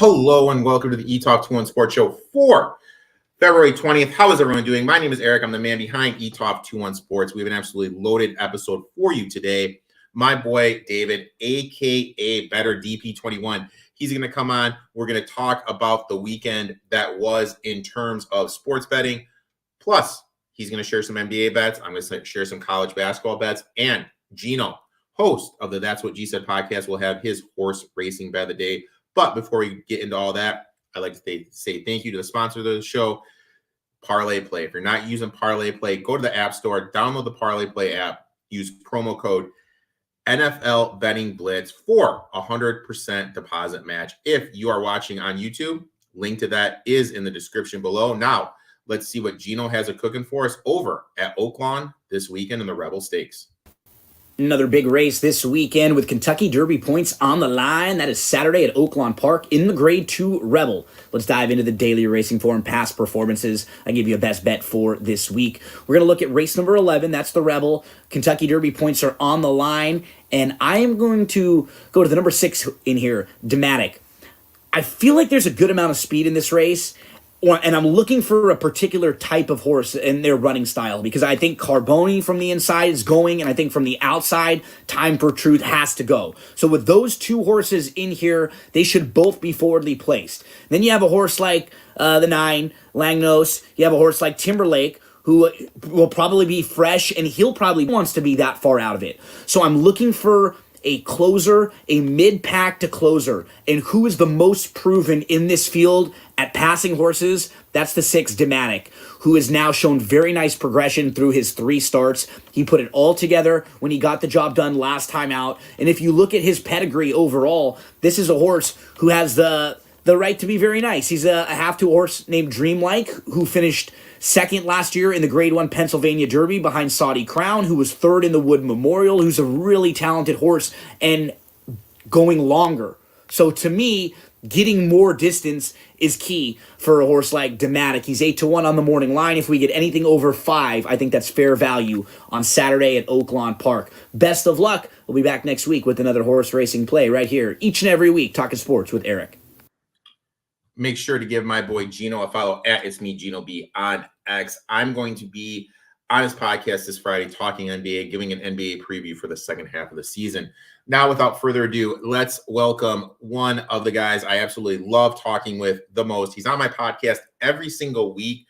Hello and welcome to the Etoft21sports Show for February 20th. How is everyone doing? My name is Eric. I'm the man behind Etoft21sports. We have an absolutely loaded episode for you today. My boy, David, a.k.a. Better DP21. He's going to come on. We're going to talk about the weekend that was in terms of sports betting. Plus, he's going to share some NBA bets. I'm going to share some college basketball bets. And Gino, host of the That's What G Said podcast, will have his horse racing bet of the day. But before we get into all that, I'd like to say thank you to the sponsor of the show, Parlay Play. If you're not using Parlay Play, go to the App Store, download the Parlay Play app, use promo code NFL Betting Blitz for 100% deposit match. If you are watching on YouTube, link to that is in the description below. Now, let's see what Gino has a cooking for us over at Oaklawn this weekend in the Rebel Stakes. Another big race this weekend with Kentucky Derby points on the line. That is Saturday at Oaklawn Park in the Grade 2 Rebel. Let's dive into the daily racing form past performances. I give you a best bet for this week. We're going to look at race number 11. That's the Rebel. Kentucky Derby points are on the line. And I am going to go to the number 6 in here, Dematic. I feel like there's a good amount of speed in this race. And I'm looking for a particular type of horse in their running style because I think Carboni from the inside is going, and I think from the outside, Time for Truth has to go. So with those two horses in here, they should both be forwardly placed. Then you have a horse like the 9, Langnos. You have a horse like Timberlake, who will probably be fresh, and he'll probably wants to be that far out of it. So I'm looking for a closer, a mid-pack to closer. And who is the most proven in this field at passing horses? That's the 6, Dematic, who has now shown very nice progression through his 3 starts. He put it all together when he got the job done last time out. And if you look at his pedigree overall, this is a horse who has the right to be very nice. He's a half-to horse named Dreamlike, who finished second last year in the Grade 1 Pennsylvania Derby behind Saudi Crown, who was third in the Wood Memorial, who's a really talented horse and going longer. So to me, getting more distance is key for a horse like Dematic. He's 8-1 on the morning line. If we get anything over 5, I think that's fair value on Saturday at Oaklawn Park. Best of luck. We'll be back next week with another horse racing play right here each and every week, talking sports with Erik. Make sure to give my boy Gino a follow at It's Me Gino B on X. I'm going to be on his podcast this Friday talking NBA, giving an NBA preview for the second half of the season. Now, without further ado, let's welcome one of the guys I absolutely love talking with the most. He's on my podcast every single week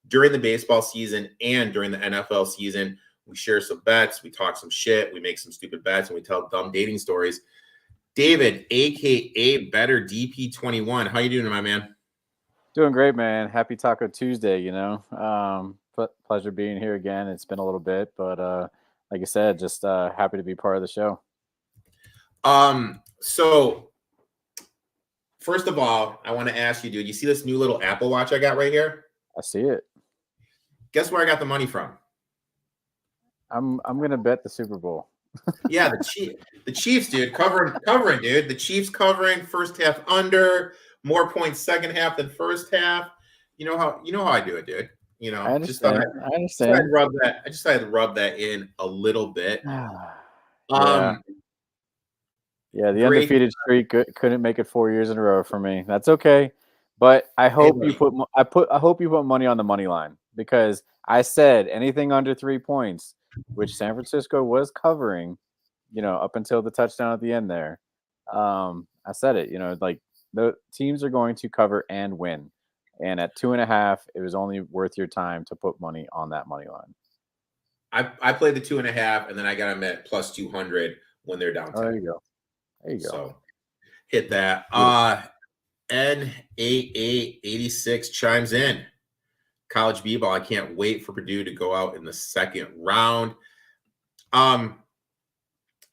during the baseball season and during the NFL season. We share some bets, we talk some shit, we make some stupid bets, and we tell dumb dating stories. David, a.k.a. Better DP21. How you doing, my man? Doing great, man. Happy Taco Tuesday, pleasure being here again. It's been a little bit, but like I said, just happy to be part of the show. So first of all, I want to ask you, dude, you see this new little Apple Watch I got right here? I see it. Guess where I got the money from? I'm gonna bet the Super Bowl. Yeah, the Chiefs, dude, covering, dude. The Chiefs covering first half under, more points second half than first half. You know how I do it, dude. You know, I understand. I understand. I just had to rub that in a little bit. Yeah, the undefeated streak couldn't make it 4 years in a row for me. That's okay, but I hope you put money on the money line, because I said anything under 3 points, which San Francisco was covering, up until the touchdown at the end there. I said it, like the teams are going to cover and win. And at 2.5, it was only worth your time to put money on that money line. I played the 2.5, and then I got them at plus 200 when they're down 10. Oh, there you go. So hit that. NAA86 chimes in. College B-ball. I can't wait for Purdue to go out in the second round.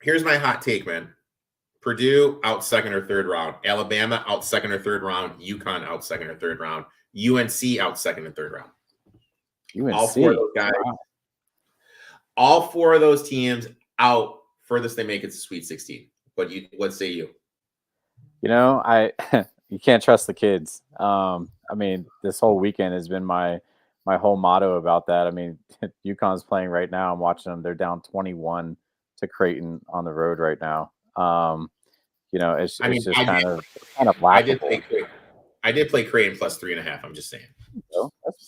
Here's my hot take, man. Purdue out second or third round. Alabama out second or third round. UConn out second or third round. UNC out second and third round. UNC. All 4 of those guys. Wow. All 4 of those teams out. Furthest they make it to Sweet 16. But what say you? You can't trust the kids. This whole weekend has been my whole motto about that. UConn's playing right now. I'm watching them. They're down 21 to Creighton on the road right now. it's just kind of I did laughable. play Creighton plus 3.5. I'm just saying.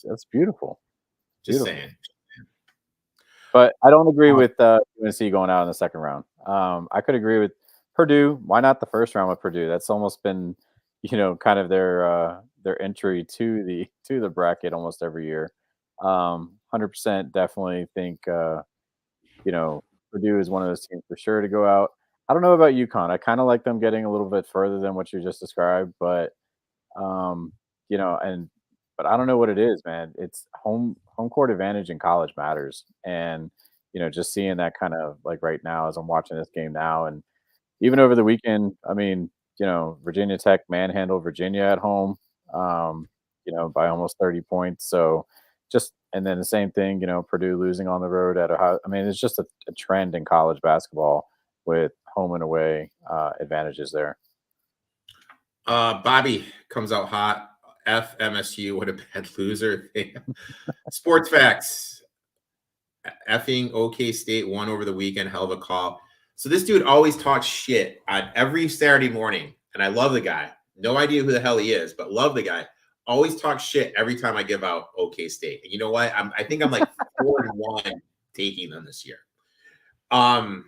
That's beautiful. Just saying. But I don't agree with UNC going out in the second round. I could agree with Purdue. Why not the first round with Purdue? That's almost been, kind of their entry to the bracket almost every year. 100% definitely think Purdue is one of those teams for sure to go out. I don't know about UConn. I kind of like them getting a little bit further than what you just described, but but I don't know what it is, man. It's home court advantage in college matters, and just seeing that kind of like right now as I'm watching this game now, and even over the weekend, I mean, Virginia Tech manhandled Virginia at home, by almost 30 points. So and then the same thing, Purdue losing on the road at Ohio. I mean, it's just a trend in college basketball with home and away advantages there. Bobby comes out hot. FMSU, what a bad loser. Sports facts. Effing OK State won over the weekend. Hell of a call. So this dude always talks shit on every Saturday morning, and I love the guy. No idea who the hell he is, but love the guy. Always talks shit every time I give out OK State. And you know what? I think I'm like 4-1 taking them this year. Oh,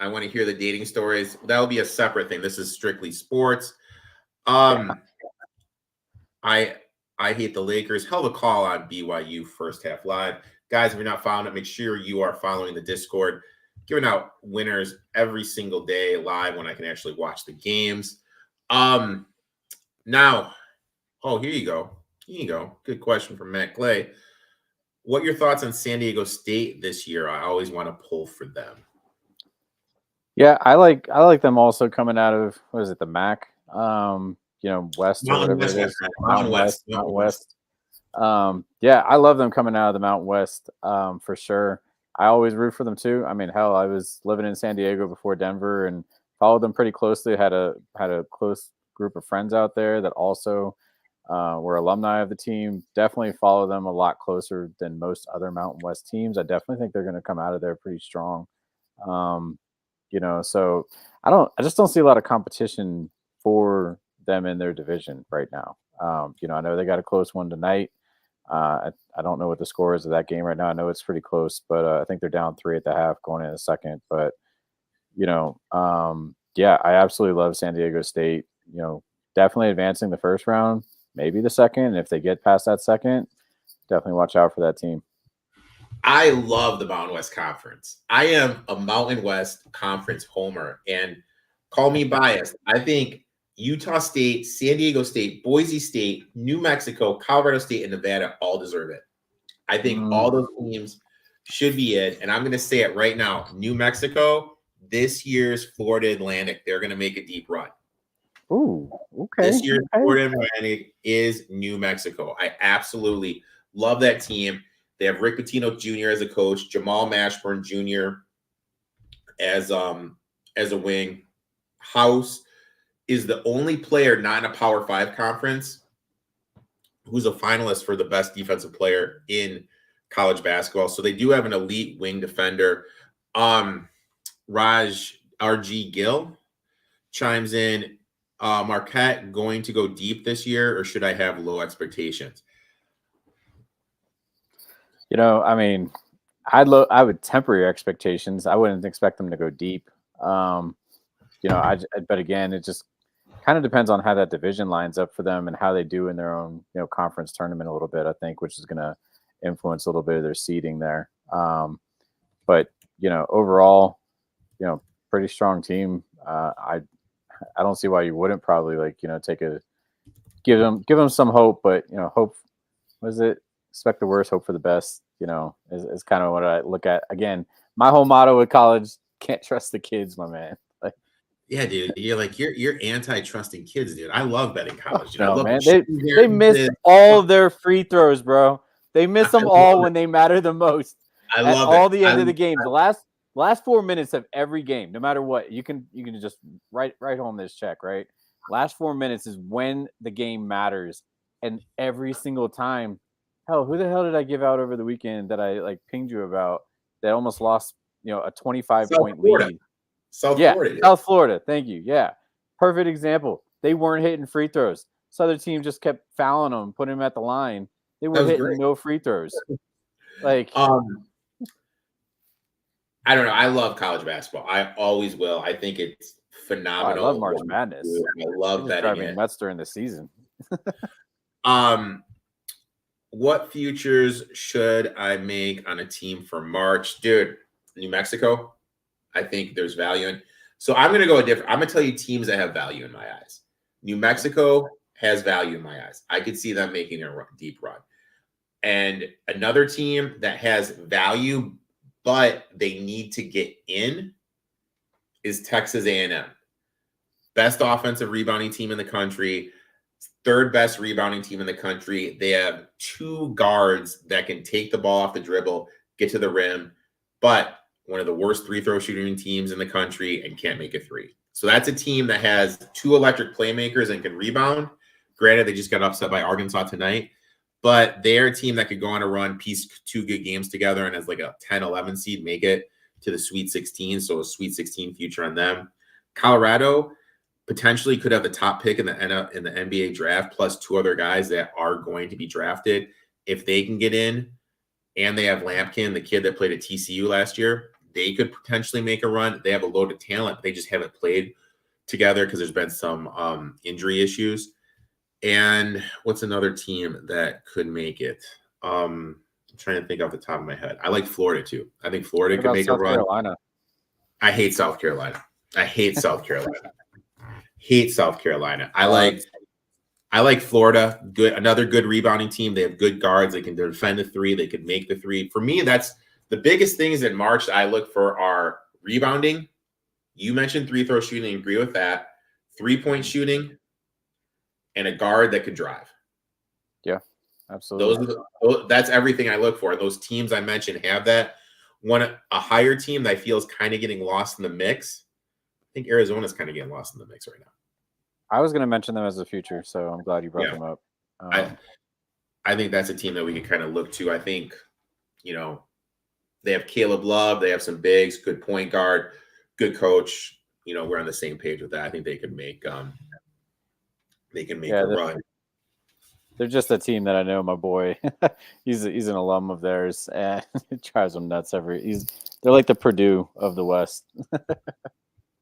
I want to hear the dating stories. That'll be a separate thing. This is strictly sports. I hate the Lakers. Hell of a call on BYU first half live. Guys, if you're not following it, make sure you are following the Discord. Giving out winners every single day live when I can actually watch the games. Now, here you go. Here you go. Good question from Matt Clay. What are your thoughts on San Diego State this year? I always want to pull for them. Yeah, I like them also coming out of, what is it, the MAC? West or whatever it is. Mountain West. Yeah, I love them coming out of the Mountain West for sure. I always root for them too. I mean, hell, I was living in San Diego before Denver and followed them pretty closely. Had a close group of friends out there that also were alumni of the team. Definitely follow them a lot closer than most other Mountain West teams. I definitely think they're going to come out of there pretty strong. So I just don't see a lot of competition for them in their division right now. I know they got a close one tonight. I don't know what the score is of that game right now. I know it's pretty close, but I think they're down 3 at the half going in the second. But, I absolutely love San Diego State, definitely advancing the first round, maybe the second. And if they get past that second, definitely watch out for that team. I love the Mountain West Conference. I am a Mountain West Conference homer, and call me biased. I think Utah State, San Diego State, Boise State, New Mexico, Colorado State, and Nevada all deserve it. I think all those teams should be in, and I'm going to say it right now. New Mexico, this year's Florida Atlantic, they're going to make a deep run. Ooh, okay. This year's Florida Atlantic is New Mexico. I absolutely love that team. They have Rick Pitino Jr. as a coach, Jamal Mashburn Jr. as a wing. House is the only player not in a Power 5 conference who's a finalist for the best defensive player in college basketball. So they do have an elite wing defender. Raj R.G. Gill chimes in, Marquette going to go deep this year, or should I have low expectations? I mean, I would temper your expectations. I wouldn't expect them to go deep. But again, it just kind of depends on how that division lines up for them and how they do in their own, conference tournament a little bit, I think, which is going to influence a little bit of their seeding there. But overall, pretty strong team. I don't see why you wouldn't probably give them some hope, but hope, was it? Expect the worst, hope for the best, is kind of what I look at. Again, my whole motto with college, can't trust the kids, my man. Yeah, dude. You're anti-trusting kids, dude. I love betting college. Dude. No, I love man. They missed all their free throws, bro. They miss them all when they matter the most. I love all the end of the game. The last 4 minutes of every game, no matter what, you can just write home this check, right? Last 4 minutes is when the game matters, and every single time. Hell, who the hell did I give out over the weekend that I pinged you about that almost lost, a 25-point lead? South Florida did. South Florida. Thank you. Yeah. Perfect example. They weren't hitting free throws. This other team just kept fouling them, putting them at the line. They were hitting no free throws. Like, I don't know. I love college basketball. I always will. I think it's phenomenal. I love March Madness. I love that. Driving nuts during the season. What futures should I make on a team for March, dude? New Mexico. I think there's value in. So I'm going to go a different. I'm going to tell you teams that have value in my eyes. New Mexico has value in my eyes. I could see them making a deep run. And another team that has value, but they need to get in, is Texas A&M. Best offensive rebounding team in the country, third best rebounding team in the country. They have 2 guards that can take the ball off the dribble, get to the rim, but one of the worst free throw shooting teams in the country and can't make a 3. So that's a team that has 2 electric playmakers and can rebound. Granted, they just got upset by Arkansas tonight, but they're a team that could go on a run, piece 2 good games together, and as like a 10-11 seed, make it to the Sweet 16. So a Sweet 16 future on them. Colorado potentially could have the top pick in the NBA draft, plus 2 other guys that are going to be drafted. If they can get in, and they have Lampkin, the kid that played at TCU last year, they could potentially make a run. They have a load of talent. They just haven't played together because there's been some injury issues. And what's another team that could make it? I'm trying to think off the top of my head. I like Florida too. I think Florida could make a run. Carolina? I hate South Carolina. Hate South Carolina. I like Florida. Good, another good rebounding team. They have good guards. They can defend the 3. They can make the 3. For me, that's the biggest things in March that I look for are rebounding. You mentioned free throw shooting. I agree with that. 3-point shooting and a guard that could drive. Yeah, absolutely. That's everything I look for. Those teams I mentioned have that. A higher team that I feel is kind of getting lost in the mix. I think Arizona's kind of getting lost in the mix right now. I was going to mention them as a future, so I'm glad you brought them up. I think that's a team that we can kind of look to. I think, they have Caleb Love. They have some bigs, good point guard, good coach. We're on the same page with that. I think they can make a run. They're just a team that I know my boy. he's an alum of theirs, and it drives him nuts they're like the Purdue of the West.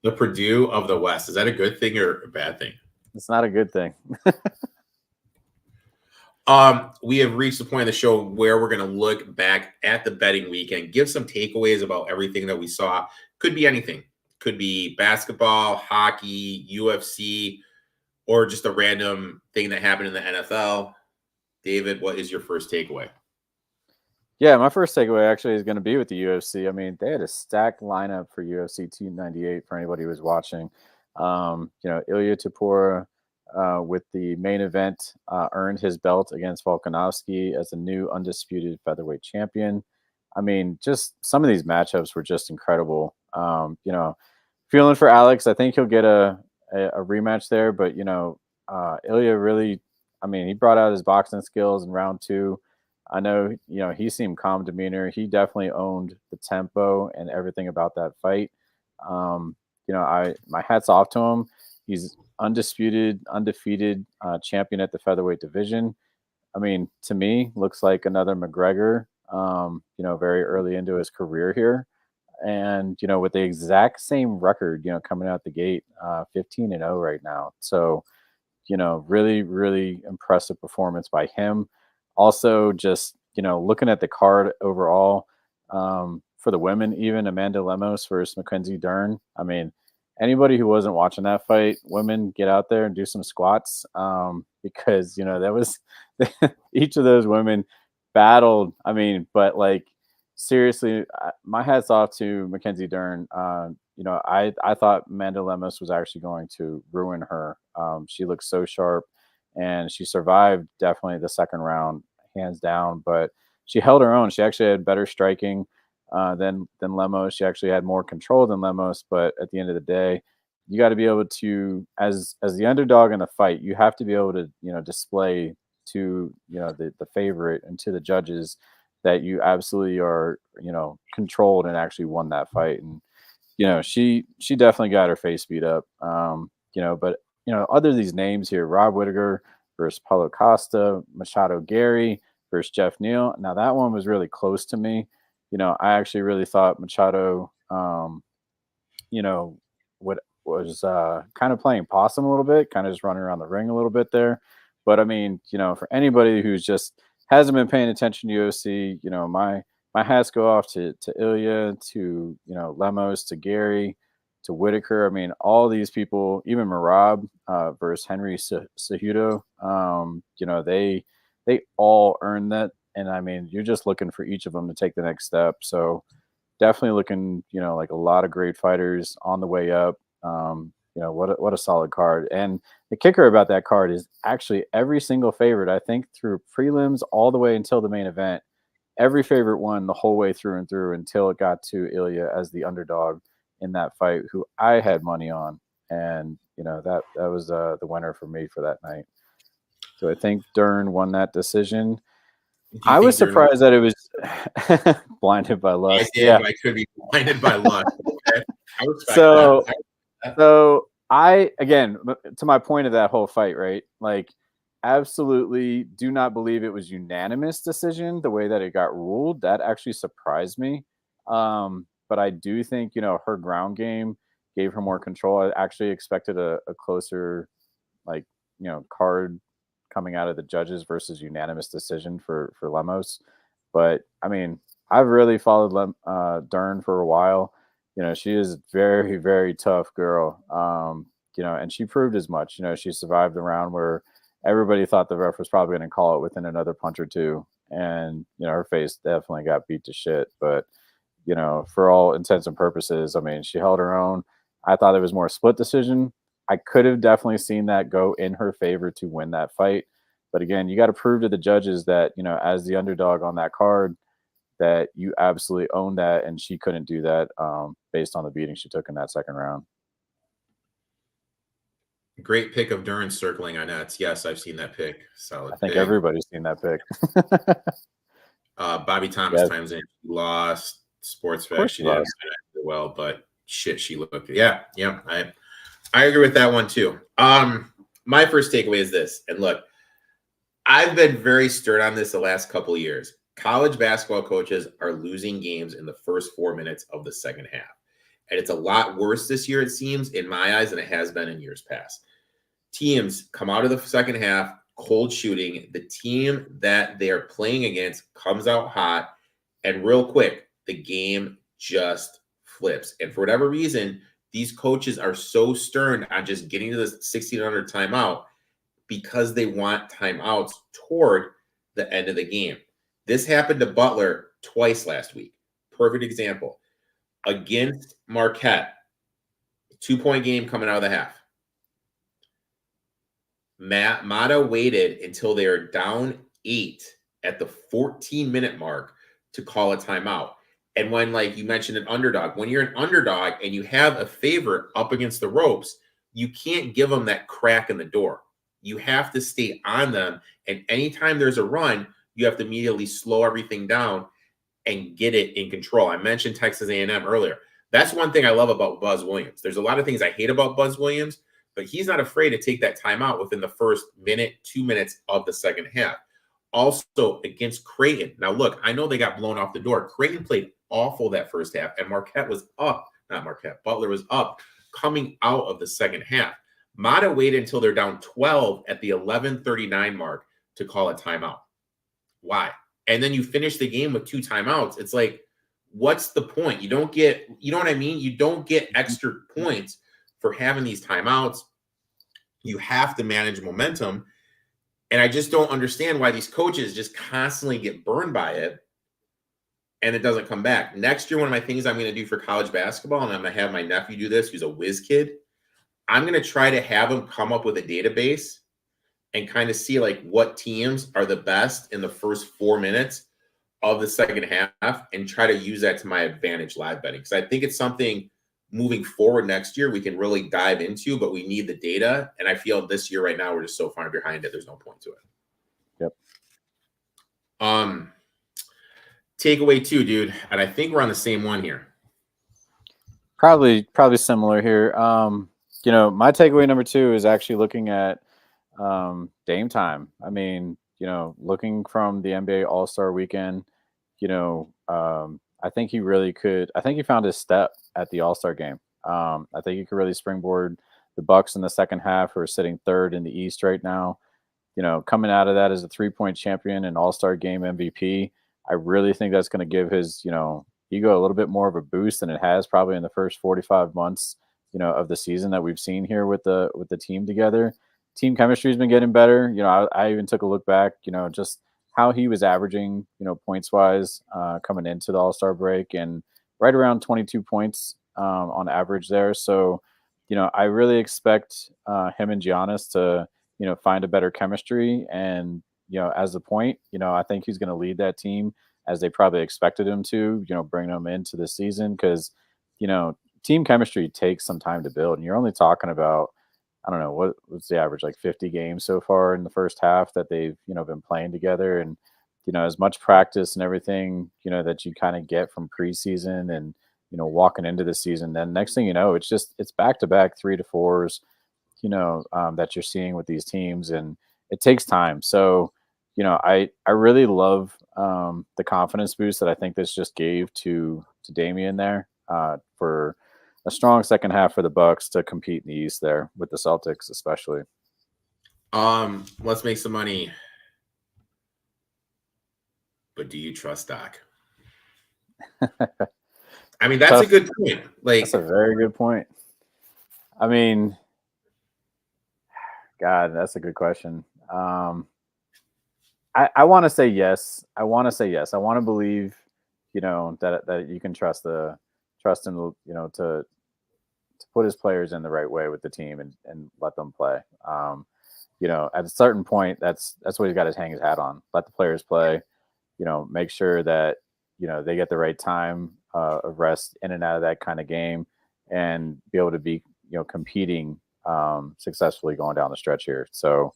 The Purdue of the West. Is that a good thing or a bad thing? It's not a good thing. We have reached the point of the show where we're going to look back at the betting weekend, give some takeaways about everything that we saw. Could be anything. Could be basketball, hockey, UFC, or just a random thing that happened in the NFL. David, what is your first takeaway? Yeah, my first takeaway actually is going to be with the UFC. I mean, they had a stacked lineup for UFC 298 for anybody who was watching. Ilya Tapura with the main event earned his belt against Volkanovski as a new undisputed featherweight champion. I mean, just some of these matchups were just incredible. Feeling for Alex, I think he'll get a rematch there, but Ilya really, he brought out his boxing skills in round 2. I know, he seemed calm demeanor. He definitely owned the tempo and everything about that fight. My hat's off to him. He's undefeated champion at the featherweight division. To me, looks like another McGregor, very early into his career here. And, with the exact same record, coming out the gate, 15-0 right now. So, really, really impressive performance by him. Also, just, looking at the card overall, for the women, even Amanda Lemos versus Mackenzie Dern. Anybody who wasn't watching that fight, women, get out there and do some squats, because, that was each of those women battled. But seriously, my hat's off to Mackenzie Dern. I thought Amanda Lemos was actually going to ruin her. She looked so sharp, and she survived definitely the second round, hands down. But she held her own. She actually had better striking than Lemos. She actually had more control than Lemos. But at the end of the day, you got to be able to, as the underdog in the fight, you have to be able to display to the favorite and to the judges that you absolutely are controlled and actually won that fight. And she definitely got her face beat up. But other these names here, Rob Whittaker versus Paulo Costa, Machado Gary versus Jeff Neal. Now that one was really close to me. I actually really thought Machado, what was kind of playing possum a little bit, kind of just running around the ring a little bit there. But I mean, for anybody who's just hasn't been paying attention to UFC, my hats go off to Ilya, to Lemos, to Gary, to Whitaker. I mean, all these people, even Marab versus Henry Cejudo, they all earned that. And I mean, you're just looking for each of them to take the next step. So definitely looking, like a lot of great fighters on the way up. What a solid card. And the kicker about that card is actually every single favorite, I think through prelims all the way until the main event, every favorite won the whole way through and through until it got to Ilya as the underdog in that fight, who I had money on. And, that was the winner for me for that night. So I think Dern won that decision. I was surprised that it was blinded by lust. I could be blinded by lust. Okay. I respect that. So I, again, to my point of that whole fight, right? Like, absolutely do not believe it was unanimous decision the way that it got ruled. That actually surprised me. But I do think, her ground game gave her more control. I actually expected a closer, card coming out of the judges versus unanimous decision for Lemos. But I mean, I've really followed Dern for a while. She is a very, very tough girl. And she proved as much. She survived the round where everybody thought the ref was probably going to call it within another punch or two. And, her face definitely got beat to shit. But, for all intents and purposes, I mean, she held her own. I thought it was more split decision. I could have definitely seen that go in her favor to win that fight. But again, you got to prove to the judges that, as the underdog on that card, that you absolutely own that. And she couldn't do that based on the beating she took in that second round. Great pick of Dern circling on nets. Yes, I've seen that pick. Solid. I think everybody's seen that pick. Bobby Thomas times in lost. Sports Fest. She did well, but shit, she looked. Yeah. I agree with that one too. My first takeaway is this, and look, I've been very stern on this the last couple of years. College basketball coaches are losing games in the first 4 minutes of the second half. And it's a lot worse this year, it seems, in my eyes, than it has been in years past. Teams come out of the second half, cold shooting. The team that they're playing against comes out hot, and real quick, the game just flips. And for whatever reason, these coaches are so stern on just getting to the 1600 timeout because they want timeouts toward the end of the game. This happened to Butler twice last week. Perfect example. Against Marquette, 2-point game coming out of the half. Mata waited until they were down 8 at the 14-minute mark to call a timeout. And when, like you mentioned, an underdog, when you're an underdog and you have a favorite up against the ropes, you can't give them that crack in the door. You have to stay on them. And anytime there's a run, you have to immediately slow everything down and get it in control. I mentioned Texas A&M earlier. That's one thing I love about Buzz Williams. There's a lot of things I hate about Buzz Williams, but he's not afraid to take that timeout within the first minute, 2 minutes of the second half. Also against Creighton. Now, look, I know they got blown off the door. Creighton played awful that first half, and Butler was up coming out of the second half. Mata waited until they're down 12 at the 11:39 mark to call a timeout. Why? And then you finish the game with 2 timeouts. It's like, what's the point? You don't get, you know what I mean? You don't get extra points for having these timeouts. You have to manage momentum. And I just don't understand why these coaches just constantly get burned by it and it doesn't come back. Next year, one of my things I'm going to do for college basketball, and I'm going to have my nephew do this, who's a whiz kid. I'm going to try to have him come up with a database and kind of see like what teams are the best in the first 4 minutes of the second half and try to use that to my advantage live betting. Because I think it's something moving forward next year we can really dive into, but we need the data. And I feel this year right now we're just so far behind it. There's no point to it. Yep. Takeaway 2, dude. And I think we're on the same one here. Probably similar here. My takeaway number 2 is actually looking at Dame time. I mean, looking from the NBA All-Star weekend, I think he really could. I think he found his step at the All-Star game. I think he could really springboard the Bucks in the second half, who are sitting third in the East right now. Coming out of that as a 3-point champion and All-Star game MVP, I really think that's going to give his, ego a little bit more of a boost than it has probably in the first 45 months, of the season that we've seen here with the team together. Team chemistry has been getting better. I even took a look back, just how he was averaging, points wise, coming into the All-Star break, and right around 22 points on average there. So, I really expect him and Giannis to, find a better chemistry. And, as a point, I think he's going to lead that team as they probably expected him to, bring them into the season. Because, team chemistry takes some time to build. And you're only talking about, I don't know, what's the average, like 50 games so far in the first half that they've, been playing together. And, as much practice and everything, that you kind of get from preseason and, walking into the season, then next thing you know, it's back-to-back 3 to 4s, that you're seeing with these teams, and it takes time. So, I really love the confidence boost that I think this just gave to Damian there for a strong second half for the Bucks to compete in the East there with the Celtics, especially. Let's make some money. But do you trust Doc? I mean, that's a good point. That's a very good point. I mean, God, that's a good question. I want to say yes. I want to believe, that you can trust him, to put his players in the right way with the team and let them play. At a certain point, that's what he's got to hang his hat on. Let the players play. Make sure that they get the right time of rest in and out of that kind of game, and be able to be competing successfully going down the stretch here. So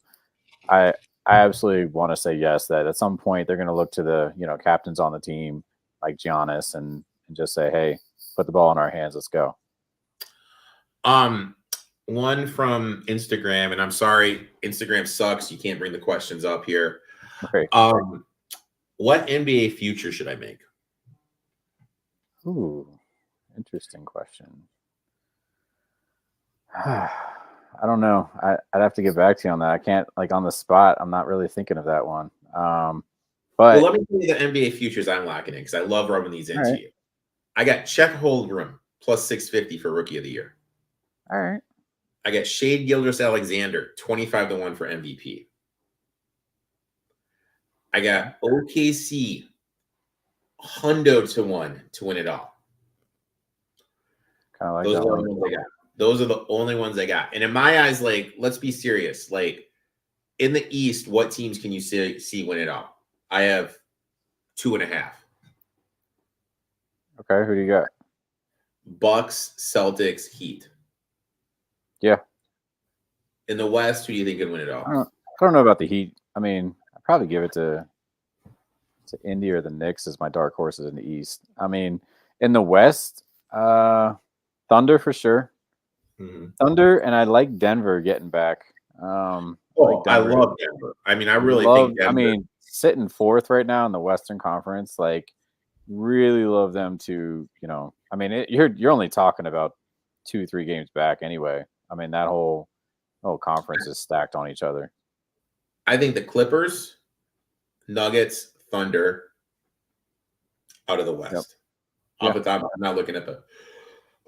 I absolutely want to say yes, that at some point they're going to look to the captains on the team like Giannis and just say, hey, put the ball in our hands, let's go. One from Instagram, and I'm sorry, Instagram sucks, you can't bring the questions up here. Okay. What NBA future should I make? Ooh, interesting question. I don't know. I'd have to get back to you on that. I can't, on the spot, I'm not really thinking of that one. But let me tell you the NBA futures I'm locking in, because I love rubbing these into you. I got Chet Holmgren plus 650 for Rookie of the Year. All right. I got Shai Gilgeous-Alexander 25-1 for MVP. I got OKC $100-1 to win it all. Kind of like those that are one. the ones I got. Those are the only ones I got. And in my eyes, let's be serious. In the East, what teams can you see win it all? I have 2.5. Okay, who do you got? Bucks, Celtics, Heat. Yeah. In the West, who do you think can win it all? I don't know about the Heat. I mean, I'd probably give it to Indy or the Knicks as my dark horses in the East. I mean, in the West, Thunder for sure. Mm-hmm. Thunder, and I like Denver getting back. I love Denver. I mean, I really think Denver. I mean, sitting fourth right now in the Western Conference, really love them to, I mean, you're only talking about 2-3 games back anyway. I mean, that whole conference is stacked on each other. I think the Clippers, Nuggets, Thunder out of the West. Yep. Off the top, I'm not looking at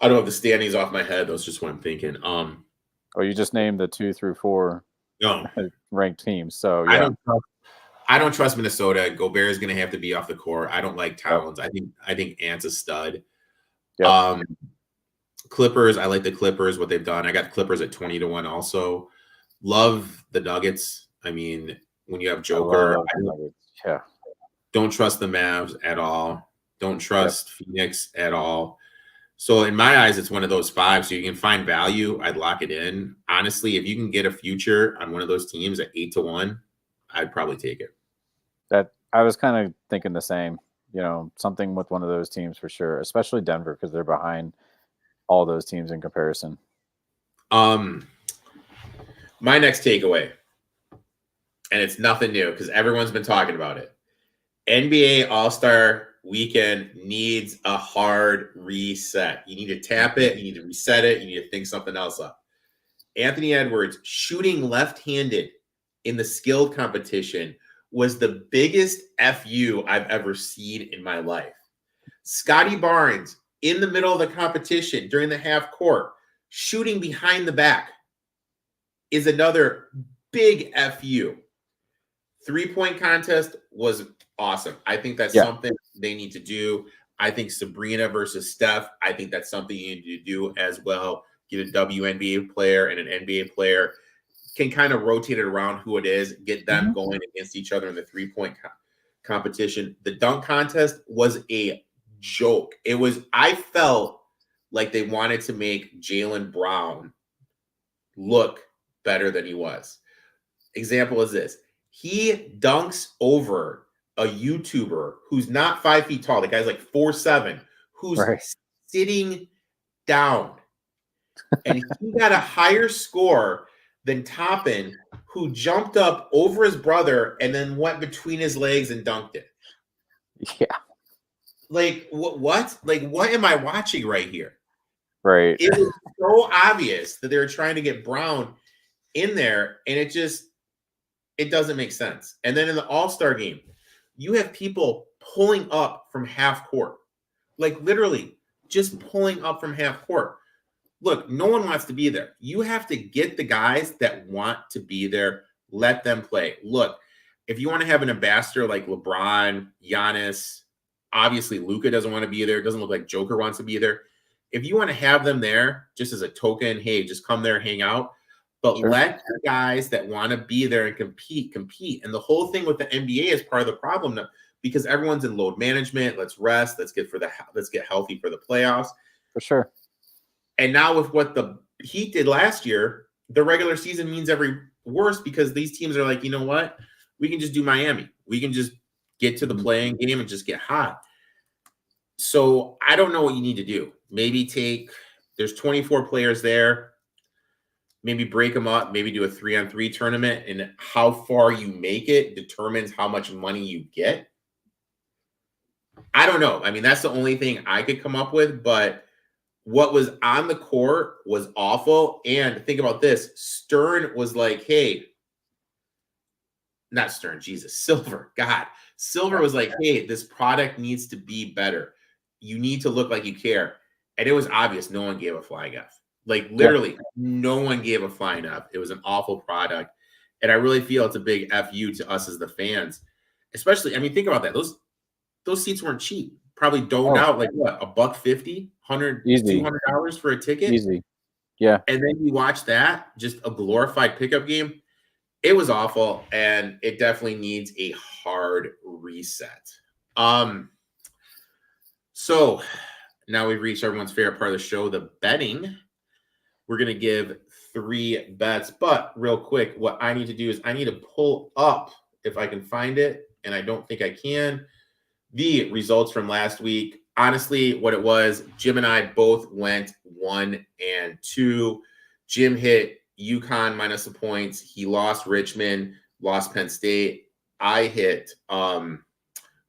I don't have the standings off my head. That's just what I'm thinking. You just named the 2 through 4 ranked teams. So yeah. I don't trust Minnesota. Gobert is going to have to be off the court. I don't like Towns. Yep. I think Ant's a stud. Yep. Clippers, I like the Clippers, what they've done. I got Clippers at 20-1 also. Love the Nuggets. I mean, when you have Joker, don't trust the Mavs at all. Don't trust Phoenix at all. So in my eyes, it's one of those 5. So you can find value. I'd lock it in. Honestly, if you can get a future on one of those teams at 8-1, I'd probably take it. That I was kind of thinking the same. Something with one of those teams for sure, especially Denver, because they're behind all those teams in comparison. My next takeaway, and it's nothing new because everyone's been talking about it. NBA All-Star Weekend needs a hard reset. You need to tap it. You need to reset it. You need to think something else up. Anthony Edwards shooting left-handed in the skilled competition was the biggest FU I've ever seen in my life. Scotty Barnes in the middle of the competition during the half court, shooting behind the back is another big FU. 3-point contest was awesome. I think that's something they need to do. I think Sabrina versus Steph, I think that's something you need to do as well. Get a WNBA player and an NBA player. Can kind of rotate it around who it is, get them going against each other in the 3-point competition. The dunk contest was a joke. I felt like they wanted to make Jaylen Brown look better than he was. Example is this. He dunks over a YouTuber who's not 5 feet tall. The guy's like 4'7", who's sitting down. And he got a higher score than Toppin, who jumped up over his brother and then went between his legs and dunked it. Yeah. Like, what? Like, what am I watching right here? Right. It was so obvious that they were trying to get Brown in there, and it doesn't make sense. And then in the All-Star game, you have people pulling up from half court. Like, literally, just pulling up from half court. Look, no one wants to be there. You have to get the guys that want to be there, let them play. Look, if you want to have an ambassador like LeBron, Giannis, obviously Luka doesn't want to be there. It doesn't look like Joker wants to be there. If you want to have them there just as a token, hey, just come there, hang out. But let the guys that want to be there and compete. And the whole thing with the NBA is part of the problem now, because everyone's in load management. Let's rest. Let's get healthy for the playoffs. For sure. And now with what the Heat did last year, the regular season means every worse because these teams are like, you know what? We can just do Miami. We can just get to the playing game and just get hot. So I don't know what you need to do. Maybe there's 24 players there. Maybe break them up. Maybe do a 3-on-3 tournament. And how far you make it determines how much money you get. I don't know. I mean, that's the only thing I could come up with, but what was on the court was awful. And think about this. Stern was like, hey, not Stern, Jesus, Silver. God. Silver was like, hey, this product needs to be better. You need to look like you care. And it was obvious no one gave a flying F. Like, literally, no one gave a flying F. It was an awful product. And I really feel it's a big FU to us as the fans. Especially, I mean, think about that. Those seats weren't cheap. Probably doned out like what, $150, $100, $200 for a ticket. Easy. Yeah. And then you watch that, just a glorified pickup game. It was awful, and it definitely needs a hard reset. So now we've reached everyone's favorite part of the show, the betting. We're going to give 3 bets, but real quick, what I need to do is I need to pull up, if I can find it, and I don't think I can, the results from last week. Honestly, what it was, Jim and I both went 1 and 2. Jim hit UConn minus the points. He lost Richmond, lost Penn State. I hit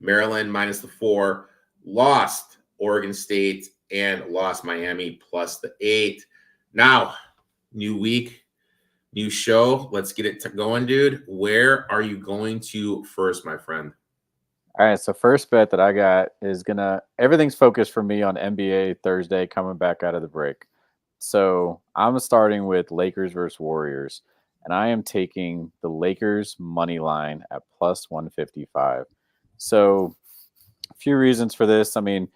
Maryland minus the 4, lost Oregon State, and lost Miami plus the 8. Now, new week, new show. Let's get it going, dude. Where are you going to first, my friend? All right, so first bet that I got is everything's focused for me on NBA Thursday coming back out of the break. So I'm starting with Lakers versus Warriors, and I am taking the Lakers money line at plus 155. So a few reasons for this. I mean,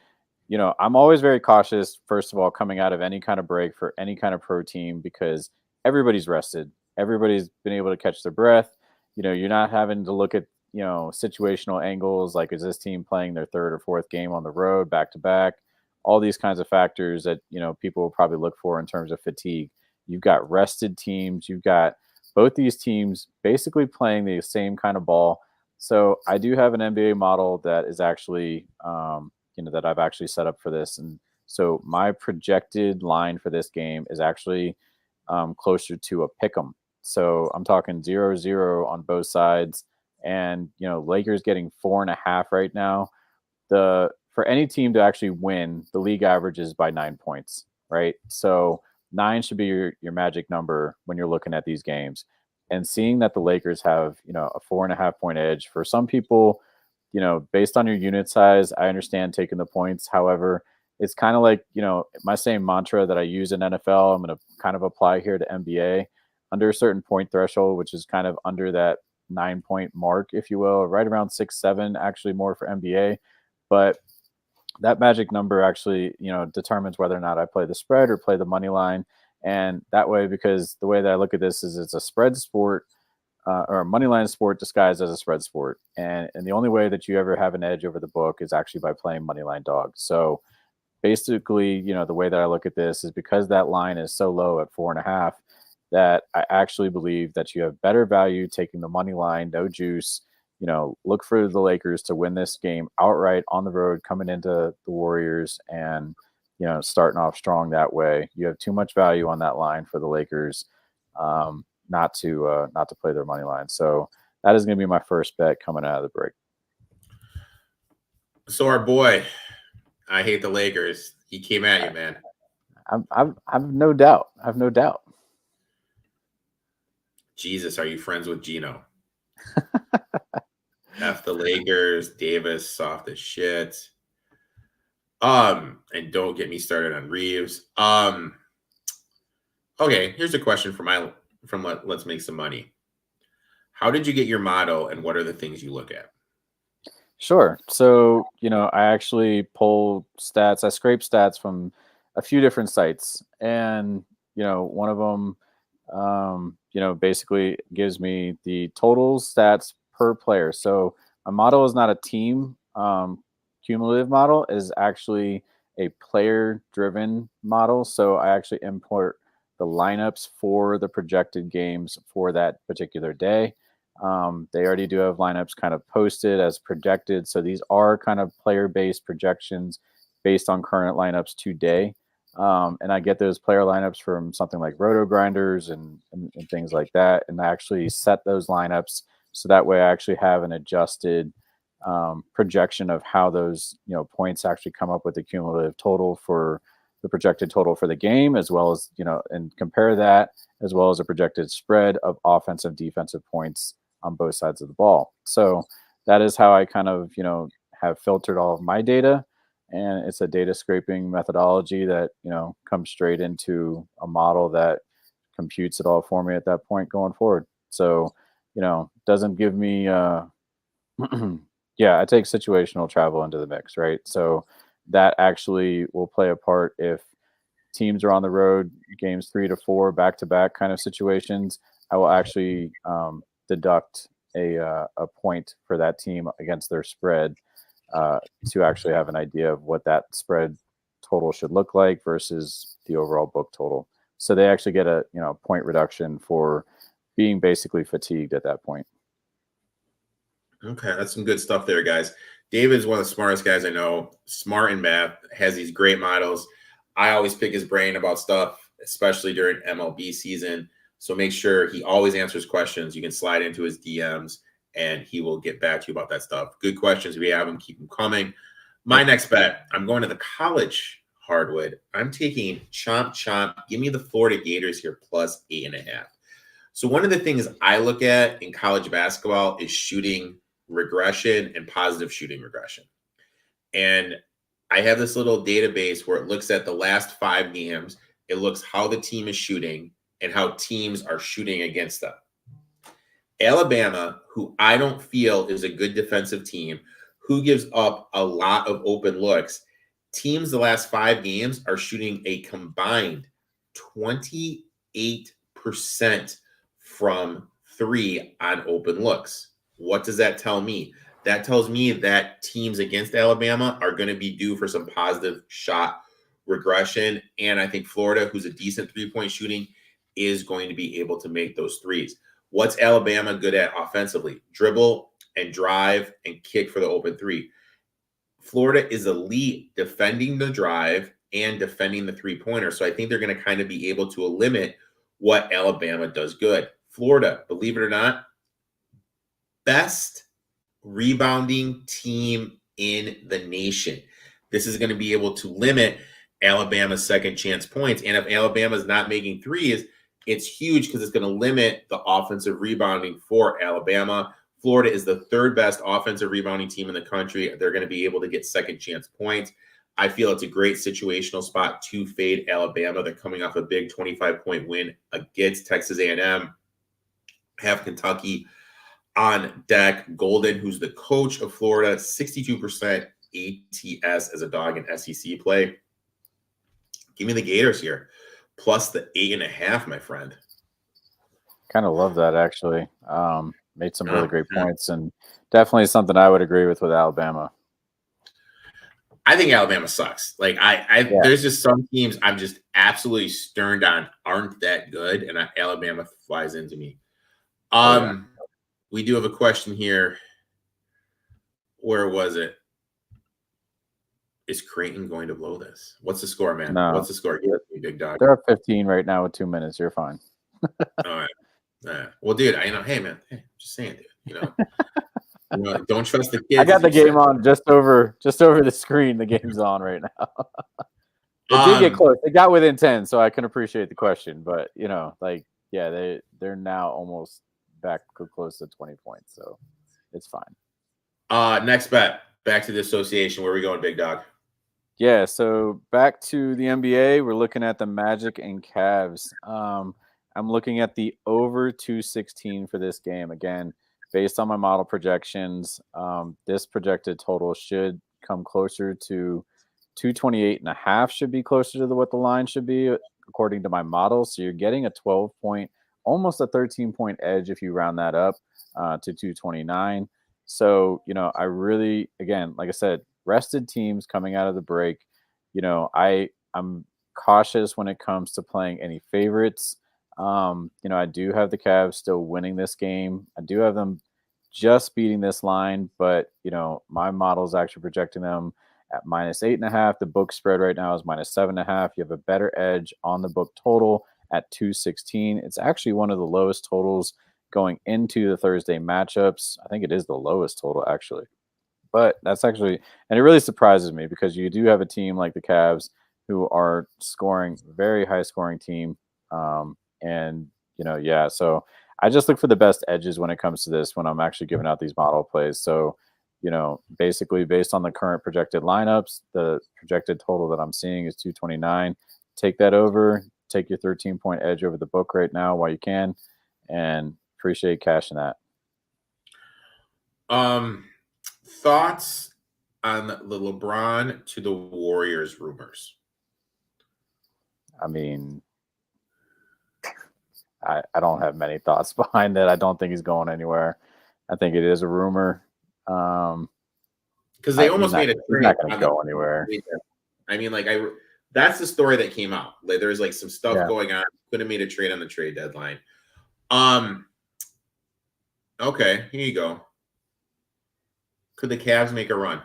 I'm always very cautious, first of all, coming out of any kind of break for any kind of pro team because everybody's rested. Everybody's been able to catch their breath. You're not having to look at situational angles like, is this team playing their 3rd or 4th game on the road back to back? All these kinds of factors that, people will probably look for in terms of fatigue. You've got rested teams. You've got both these teams basically playing the same kind of ball. So I do have an NBA model that is actually, that I've actually set up for this. And So my projected line for this game is actually closer to a pick 'em. So I'm talking 0-0 on both sides, and Lakers getting 4.5 right now. For any team to actually win, the league averages by 9 points, right? So 9 should be your magic number when you're looking at these games. And seeing that the Lakers have a 4.5 point edge, for some people, based on your unit size, I understand taking the points. However, it's kind of like my same mantra that I use in NFL. I'm going to kind of apply here to NBA. Under a certain point threshold, which is kind of under that 9 point mark, if you will, right around 6-7, actually more for NBA. But that magic number actually, determines whether or not I play the spread or play the money line. And that way, because the way that I look at this is it's a spread sport, or a money line sport disguised as a spread sport. And the only way that you ever have an edge over the book is actually by playing money line dog. So basically, the way that I look at this is because that line is so low at 4.5, that I actually believe that you have better value taking the money line, no juice. Look for the Lakers to win this game outright on the road, coming into the Warriors, and starting off strong that way. You have too much value on that line for the Lakers, not to play their money line. So that is going to be my first bet coming out of the break. So our boy, I hate the Lakers. He came at you, man. I've no doubt. I've no doubt. Jesus, are you friends with Gino? F the Lakers. Davis, soft as shit. And don't get me started on Reeves. Okay, here's a question from Let's Make Some Money. How did you get your model, and what are the things you look at? Sure. So, I actually pull stats. I scrape stats from a few different sites, and one of them basically gives me the total stats per player. So my model is not a team cumulative model, it is actually a player driven model. So I actually import the lineups for the projected games for that particular day. They already do have lineups kind of posted as projected. So these are kind of player based projections based on current lineups today. And I get those player lineups from something like Roto Grinders and things like that. And I actually set those lineups so that way I actually have an adjusted projection of how those points actually come up with the cumulative total for the projected total for the game, as well as and compare that as well as a projected spread of offensive defensive points on both sides of the ball. So that is how I kind of have filtered all of my data. And it's a data scraping methodology that comes straight into a model that computes it all for me at that point going forward. So doesn't give me yeah, I take situational travel into the mix, right? So that actually will play a part if teams are on the road, games 3 to 4 back-to-back kind of situations. I will actually deduct a point for that team against their spread to actually have an idea of what that spread total should look like versus the overall book total. So they actually get a point reduction for being basically fatigued at that point. Okay, that's some good stuff there, guys. David is one of the smartest guys I know. Smart in math, has these great models. I always pick his brain about stuff, especially during MLB season. So make sure he always answers questions. You can slide into his DMs, and he will get back to you about that stuff. Good questions. If we have them, keep them coming. My next bet, I'm going to the college hardwood. I'm taking chomp. Give me the Florida Gators here plus 8.5. So one of the things I look at in college basketball is shooting regression and positive shooting regression. And I have this little database where it looks at the last 5 games. It looks how the team is shooting and how teams are shooting against them. Alabama, who I don't feel is a good defensive team, who gives up a lot of open looks, teams the last 5 games are shooting a combined 28% from 3 on open looks. What does that tell me? That tells me that teams against Alabama are going to be due for some positive shot regression. And I think Florida, who's a decent 3-point shooting, is going to be able to make those threes. What's Alabama good at offensively? Dribble and drive and kick for the open 3. Florida is elite defending the drive and defending the three-pointer. So I think they're going to kind of be able to limit what Alabama does good. Florida, believe it or not, best rebounding team in the nation. This is going to be able to limit Alabama's second chance points. And if Alabama's not making threes, it's huge because it's going to limit the offensive rebounding for Alabama. Florida is the third best offensive rebounding team in the country. They're going to be able to get second chance points. I feel it's a great situational spot to fade Alabama. They're coming off a big 25-point win against Texas A&M. Have Kentucky on deck. Golden, who's the coach of Florida, 62% ATS as a dog in SEC play. Give me the Gators here, plus the 8.5, my friend. Kind of love that, actually. Made some really great points, and definitely something I would agree with Alabama. I think Alabama sucks. Like there's just some teams I'm just absolutely sterned on aren't that good, and Alabama flies into me. We do have a question here. Where was it? Is Creighton going to blow this? What's the score, man? No. What's the score? Give me, big dog. They're up 15 right now with 2 minutes. You're fine. All right. Well, dude, hey, man. Hey, just saying, dude. Don't trust the kids. I got the game on just over the screen. The game's on right now. It did get close. They got within 10, so I can appreciate the question. But they're now almost back close to 20 points, so it's fine. Next bet. Back to the association. Where are we going, big dog? Yeah, so back to the NBA. We're looking at the Magic and Cavs. I'm looking at the over 216 for this game. Again, based on my model projections, this projected total should come closer to 228.5, should be closer to what the line should be according to my model. So you're getting a 12-point, almost a 13-point edge if you round that up to 229. So, I really, again, like I said, rested teams coming out of the break. I'm cautious when it comes to playing any favorites. I do have the Cavs still winning this game. I do have them just beating this line, but, my model is actually projecting them at -8.5. The book spread right now is -7.5. You have a better edge on the book total at 216. It's actually one of the lowest totals going into the Thursday matchups. I think it is the lowest total, actually. But that's actually, and it really surprises me because you do have a team like the Cavs who are scoring, very high scoring team. So I just look for the best edges when it comes to this when I'm actually giving out these model plays. So, basically based on the current projected lineups, the projected total that I'm seeing is 229. Take that over, take your 13-point edge over the book right now while you can, and appreciate cashing that. Thoughts on the LeBron to the Warriors rumors? I mean, I don't have many thoughts behind that. I don't think he's going anywhere. I think it is a rumor. Because they almost made a trade. He's not going to go anywhere. I mean, that's the story that came out. Like, there's some stuff going on. Could have made a trade on the trade deadline. Okay, here you go. Could the Cavs make a run?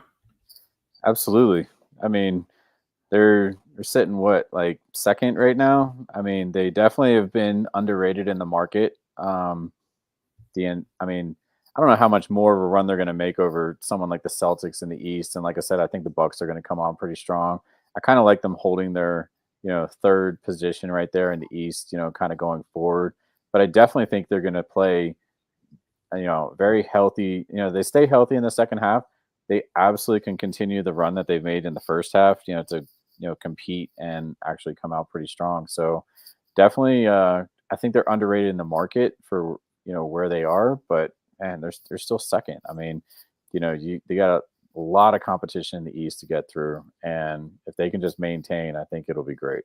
Absolutely. I mean, they're sitting second right now. I mean, they definitely have been underrated in the market. I don't know how much more of a run they're going to make over someone like the Celtics in the East. And like I said, I think the Bucks are going to come on pretty strong. I kind of like them holding their, third position right there in the East, kind of going forward. But I definitely think they're going to play, very healthy. They stay healthy in the second half. They absolutely can continue the run that they've made in the first half, to compete and actually come out pretty strong. So definitely, I think they're underrated in the market for, where they are, but man, they're still second. I mean, they got a lot of competition in the East to get through, and if they can just maintain, I think it'll be great.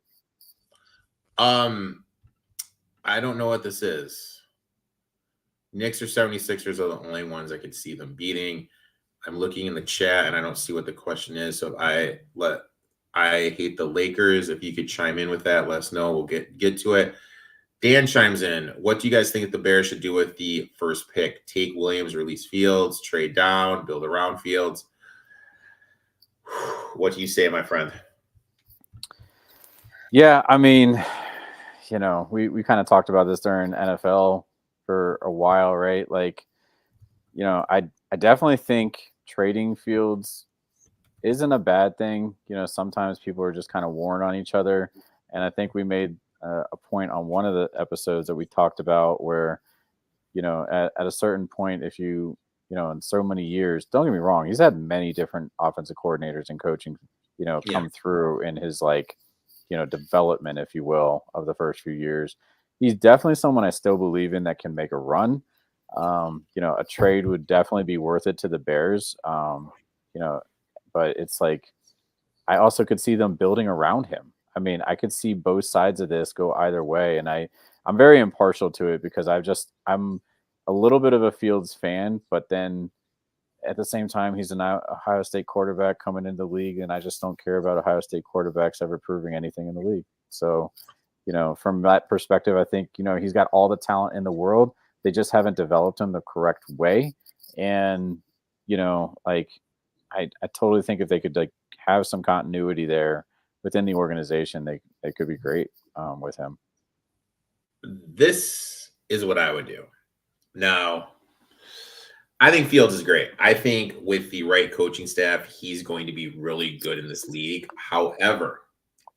I don't know what this is. Knicks or 76ers are the only ones I could see them beating. I'm looking in the chat and I don't see what the question is. So I hate the Lakers. If you could chime in with that, let us know. We'll get to it. Dan chimes in. What do you guys think that the Bears should do with the first pick? Take Williams, release Fields, trade down, build around Fields. What do you say, my friend? Yeah, I mean, we kind of talked about this during NFL for a while, right? Like, I definitely think trading Fields isn't a bad thing. Sometimes people are just kind of worn on each other, and I think we made a point on one of the episodes that we talked about where, at a certain point, if in so many years, don't get me wrong, he's had many different offensive coordinators and coaching, come through in his development, if you will, of the first few years. He's definitely someone I still believe in that can make a run. A trade would definitely be worth it to the Bears. But it's like I also could see them building around him. I mean, I could see both sides of this go either way, and I'm very impartial to it because I'm a little bit of a Fields fan, but then at the same time, he's an Ohio State quarterback coming into the league, and I just don't care about Ohio State quarterbacks ever proving anything in the league. So, from that perspective, I think, he's got all the talent in the world. They just haven't developed him the correct way. And, I totally think if they could have some continuity there within the organization, they could be great with him. This is what I would do. Now, I think Fields is great. I think with the right coaching staff, he's going to be really good in this league. However,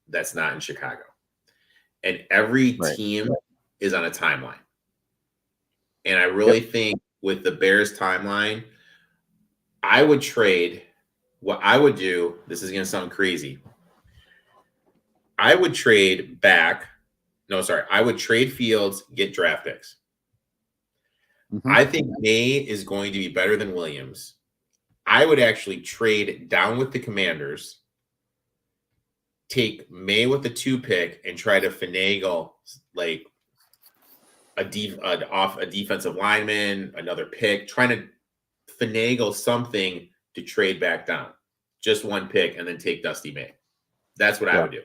that's not in Chicago. And every team is on a timeline. And I really think with the Bears timeline, I would trade. What I would do, this is going to sound crazy. I would trade back. No, sorry. I would trade Fields, get draft picks. Mm-hmm. I think May is going to be better than Williams. I would actually trade down with the Commanders, take May with the 2 pick, and try to finagle like off a defensive lineman, another pick, trying to finagle something to trade back down. Just 1 pick and then take Dusty May. That's what I would do.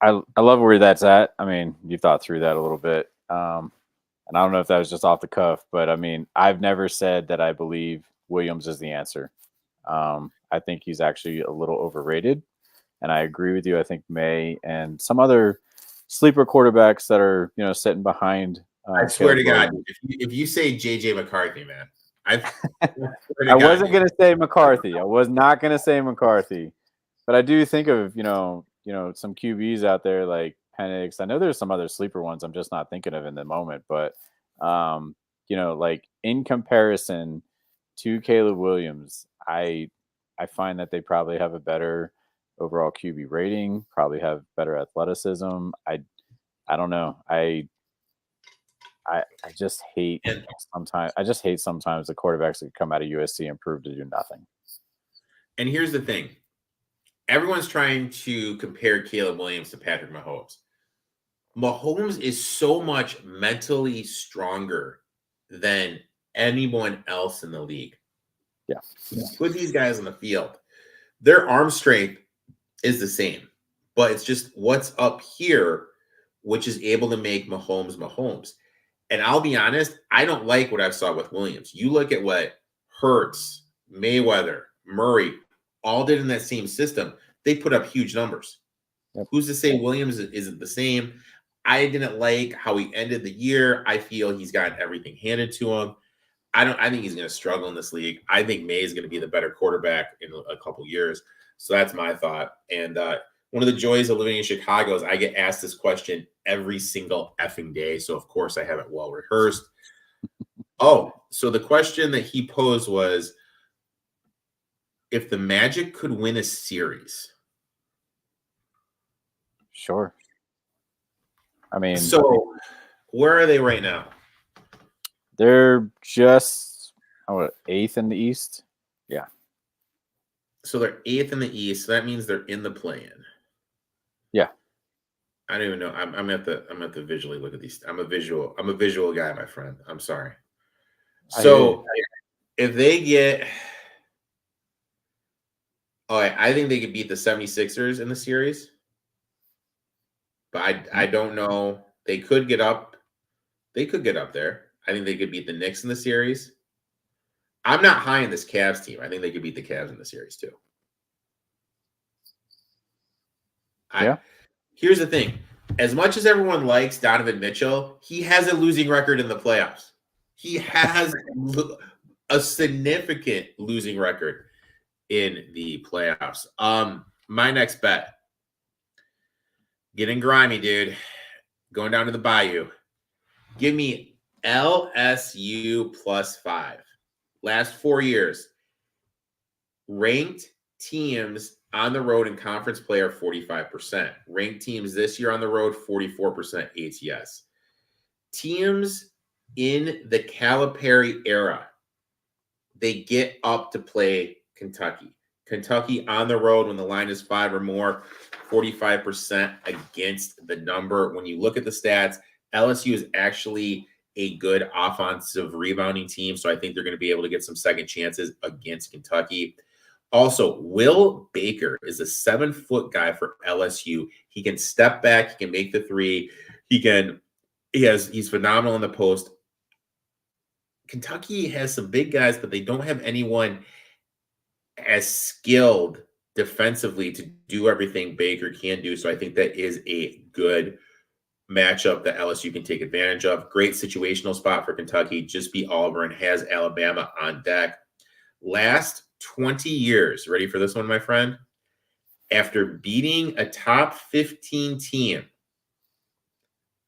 I love where that's at. I mean, you thought through that a little bit. And I don't know if that was just off the cuff, but I mean, I've never said that I believe Williams is the answer. I think he's actually a little overrated. And I agree with you. I think May and some other sleeper quarterbacks that are, sitting behind. I swear to God, if you say J.J. McCarthy, man, I wasn't going to say McCarthy. I was not going to say McCarthy. But I do think of, some QBs out there like Penix. I know there's some other sleeper ones I'm just not thinking of in the moment. But, like in comparison to Caleb Williams, I find that they probably have a better overall QB rating, probably have better athleticism. I don't know. I just hate sometimes. I just hate sometimes the quarterbacks that come out of USC and prove to do nothing. And here's the thing: everyone's trying to compare Caleb Williams to Patrick Mahomes. Mahomes is so much mentally stronger than anyone else in the league. Yeah. Put these guys on the field. Their arm strength is the same, but it's just what's up here, which is able to make Mahomes. And I'll be honest, I don't like what I saw with Williams. You look at what Hurts, Mayweather, Murray all did in that same system. They put up huge numbers. Yep. Who's to say Williams isn't the same? I didn't like how he ended the year. I feel he's got everything handed to him. I think he's going to struggle in this league. I think May is going to be the better quarterback in a couple years. So that's my thought. And one of the joys of living in Chicago is I get asked this question every single effing day. So, of course, I have it well rehearsed. So the question that he posed was, if the Magic could win a series. Sure. I mean, so where are they right now? They're just 8th in the East. Yeah. So they're 8th in the East. So that means they're in the play-in. Yeah. I don't even know. I'm at the visually look at these. I'm a visual guy, my friend. I'm sorry. So if they get, I think they could beat the 76ers in the series. But I don't know. They could get up. They could get up there. I think they could beat the Knicks in the series. I'm not high in this Cavs team. I think they could beat the Cavs in the series too. Here's the thing. As much as everyone likes Donovan Mitchell, he has a losing record in the playoffs. He has a significant losing record in the playoffs. My next bet. Getting grimy, dude. Going down to the bayou. Give me LSU +5. Last 4 years. Ranked teams on the road in conference play are 45%. Ranked teams this year on the road, 44% ATS. Teams in the Calipari era, they get up to play Kentucky. Kentucky on the road when the line is 5 or more, 45% against the number. When you look at the stats, LSU is actually a good offensive rebounding team, so I think they're going to be able to get some second chances against Kentucky. Also, Will Baker is a 7-foot guy for LSU. He can step back. He can make the three. He's phenomenal in the post. Kentucky has some big guys, but they don't have anyone as skilled defensively to do everything Baker can do. So I think that is a good matchup that LSU can take advantage of. Great situational spot for Kentucky. Just beat Auburn, has Alabama on deck. Last 20 years, ready for this one, my friend? After beating a top 15 team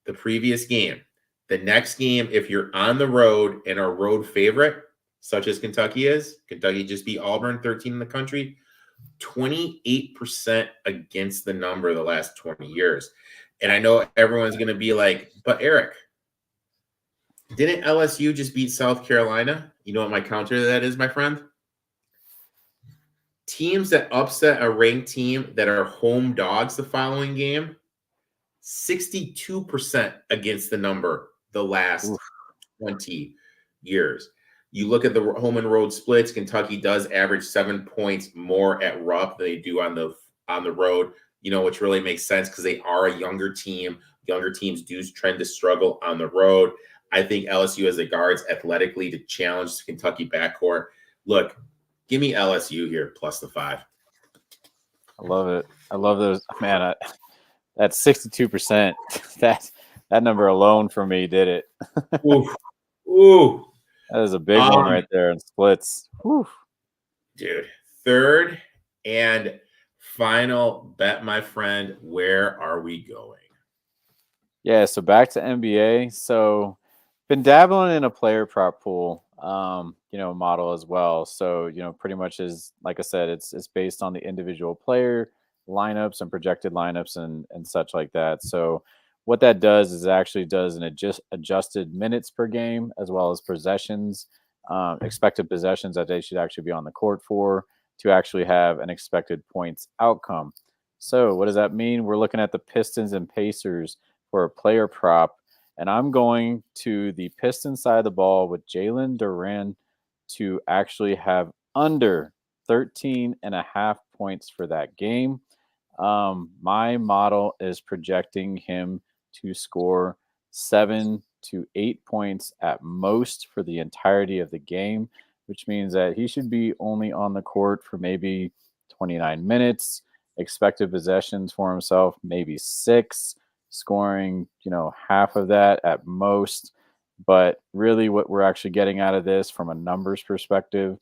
the previous game, the next game, if you're on the road and a road favorite, such as Kentucky is, Kentucky just beat Auburn, 13 in the country, 28% against the number the last 20 years. And I know everyone's going to be like, but Erik, didn't LSU just beat South Carolina? You know what my counter to that is, my friend? Teams that upset a ranked team that are home dogs the following game, 62% against the number the last 20 years. You look at the home and road splits, Kentucky does average 7 points more at Rupp than they do on the road, which really makes sense because they are a younger team. Younger teams do trend to struggle on the road. I think LSU has the guards athletically to challenge the Kentucky backcourt. Look, give me LSU here +5. I love it. I love those. Man, that's 62%. That number alone for me did it. Ooh. That is a big one right there in splits. Whew. Dude, third and final bet, my friend. Where are we going? Yeah, so back to NBA. So been dabbling in a player prop pool, model as well. So, pretty much is, like I said, it's based on the individual player lineups and projected lineups and such like that. So what that does is it actually does an adjusted minutes per game as well as possessions, expected possessions that they should actually be on the court for to actually have an expected points outcome. So what does that mean? We're looking at the Pistons and Pacers for a player prop, and I'm going to the Pistons side of the ball with Jalen Duren to actually have under 13.5 points for that game. My model is projecting him to score 7 to 8 points at most for the entirety of the game, which means that he should be only on the court for maybe 29 minutes. Expected possessions for himself, maybe 6, scoring, half of that at most. But really what we're actually getting out of this from a numbers perspective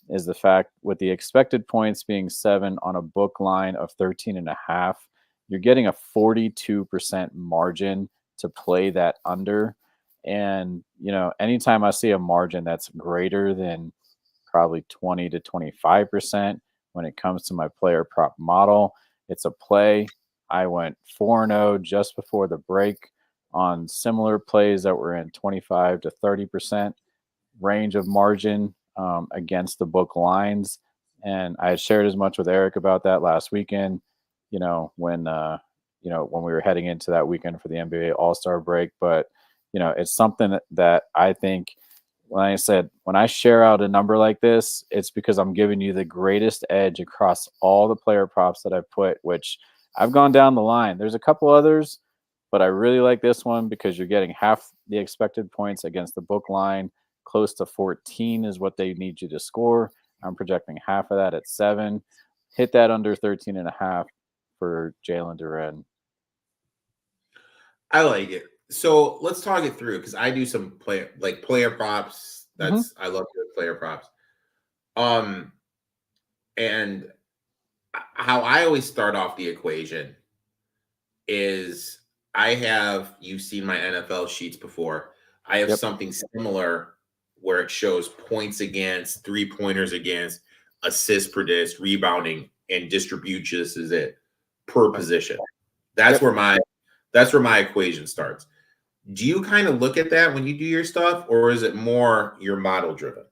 is the fact with the expected points being 7 on a book line of 13.5, you're getting a 42% margin to play that under. And, anytime I see a margin that's greater than probably 20 to 25% when it comes to my player prop model, it's a play. I went 4-0 just before the break on similar plays that were in 25 to 30% range of margin against the book lines. And I had shared as much with Erik about that last weekend, when we were heading into that weekend for the NBA All-Star break. But, it's something that I think, when I share out a number like this, it's because I'm giving you the greatest edge across all the player props that I've put, which I've gone down the line. There's a couple others, but I really like this one because you're getting half the expected points against the book line. Close to 14 is what they need you to score. I'm projecting half of that at 7. Hit that under 13.5 for Jalen Duren. I like it. So let's talk it through because I do some player props. That's I love doing player props. And how I always start off the equation is you've seen my NFL sheets before. I have something similar where it shows points against, 3-pointers against, assists per disc, rebounding, and distributions is it per position. That's where my equation starts. Do you kind of look at that when you do your stuff, or is it more your model driven?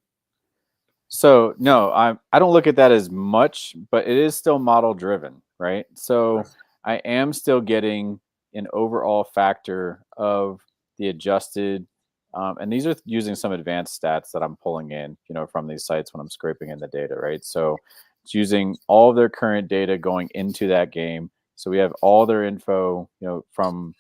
So no, I don't look at that as much, but it is still model driven, right? So I am still getting an overall factor of the adjusted, and these are using some advanced stats that I'm pulling in, from these sites when I'm scraping in the data, right? So it's using all of their current data going into that game. So we have all their info, from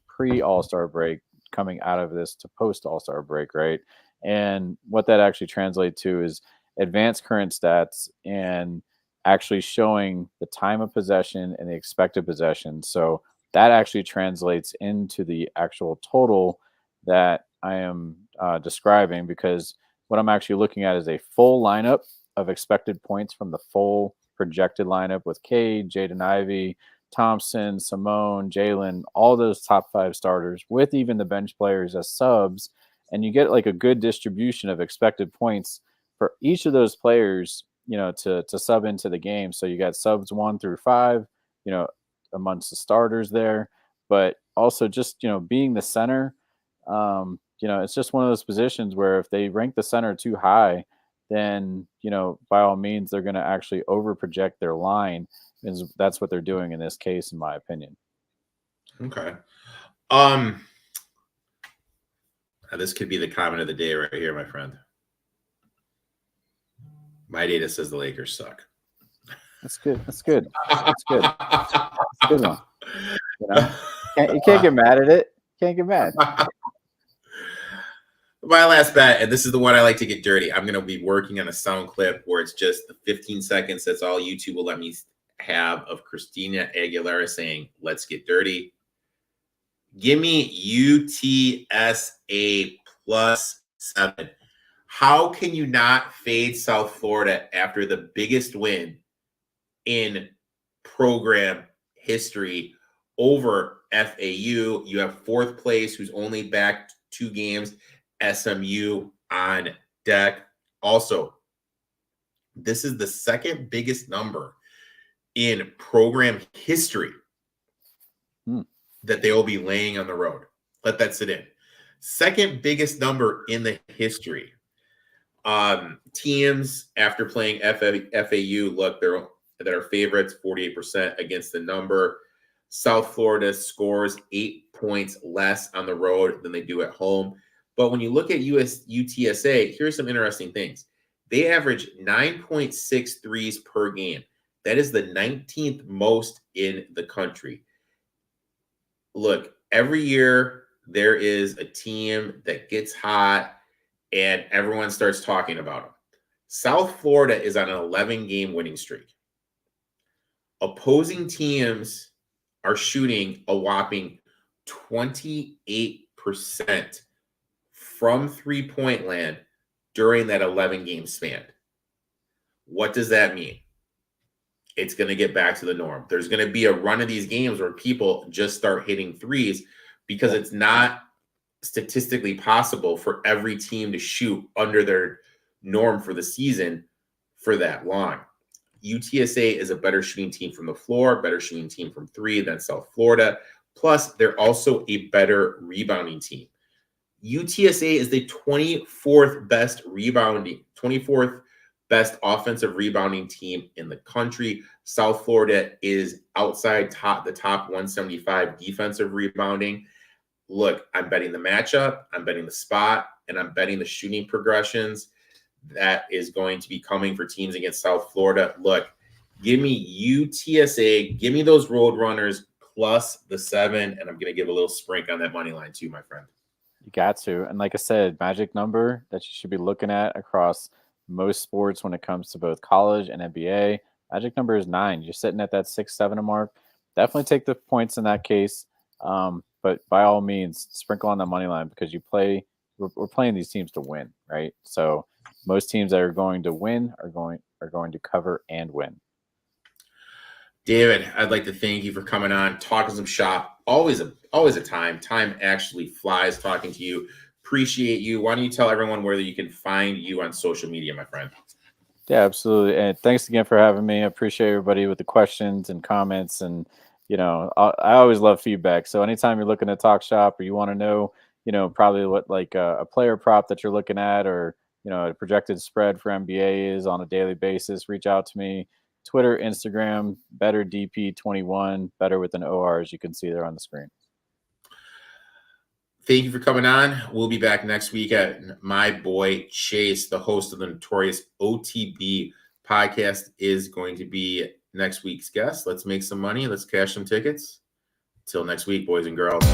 pre-All-Star break coming out of this to post-All-Star break, right? And what that actually translates to is advanced current stats and actually showing the time of possession and the expected possession. So that actually translates into the actual total that I am describing, because what I'm actually looking at is a full lineup of expected points from the full projected lineup with Cade, Jaden Ivey, Thompson, Simone, Jalen, all those top 5 starters with even the bench players as subs. And you get like a good distribution of expected points for each of those players, to sub into the game. So you got subs 1 through 5, amongst the starters there, but also just, being the center, it's just one of those positions where if they rank the center too high, then, by all means, they're going to actually over project their line. And that's what they're doing in this case, in my opinion. Okay. This could be the comment of the day right here, my friend. My data says the Lakers suck. That's good. That's good. That's good. That's a good one. You can't get mad at it. Can't get mad. My last bet, and this is the one I like to get dirty. I'm going to be working on a sound clip where it's just the 15 seconds. That's all YouTube will let me have of Christina Aguilera saying, "Let's get dirty." Give me UTSA +7. How can you not fade South Florida after the biggest win in program history over FAU? You have 4th place, who's only back 2 games, SMU on deck. Also, this is the 2nd biggest number in program history that they will be laying on the road. Let that sit in. 2nd biggest number in the history. Teams after playing FAU, look, they're favorites 48% against the number. South Florida scores 8 points less on the road than they do at home. But when you look at UTSA, here's some interesting things. They average 9.6 threes per game. That is the 19th most in the country. Look, every year there is a team that gets hot and everyone starts talking about them. South Florida is on an 11-game winning streak. Opposing teams are shooting a whopping 28% from three-point land during that 11-game span. What does that mean? It's going to get back to the norm. There's going to be a run of these games where people just start hitting threes because it's not statistically possible for every team to shoot under their norm for the season for that long. UTSA is a better shooting team from the floor, better shooting team from 3 than South Florida. Plus, they're also a better rebounding team. UTSA is the 24th best offensive rebounding team in the country. South Florida is outside the top 175 defensive rebounding. Look, I'm betting the matchup, I'm betting the spot, and I'm betting the shooting progressions that is going to be coming for teams against South Florida. Look, give me UTSA, give me those Roadrunners plus the 7, and I'm going to give a little sprink on that money line too, my friend. You got to. And like I said, magic number that you should be looking at across most sports when it comes to both college and NBA, Magic number is 9. You're sitting at that 6-7 mark. Definitely take the points in that case. But by all means, sprinkle on the money line because we're playing these teams to win, right? So most teams that are going to win are going to cover and win. David, I'd like to thank you for coming on, talking some shop. Always a time. Time actually flies talking to you. Appreciate you. Why don't you tell everyone where you can find you on social media, my friend? Yeah, absolutely. And thanks again for having me. I appreciate everybody with the questions and comments. And, I always love feedback. So anytime you're looking to talk shop or you want to know, probably what like a player prop that you're looking at or, a projected spread for NBA is on a daily basis, reach out to me. Twitter, Instagram, betterdp21, better with an OR, as you can see there on the screen. Thank you for coming on. We'll be back next week at my boy Chase, the host of the notorious OTB podcast, is going to be next week's guest. Let's make some money. Let's cash some tickets. Till next week, boys and girls.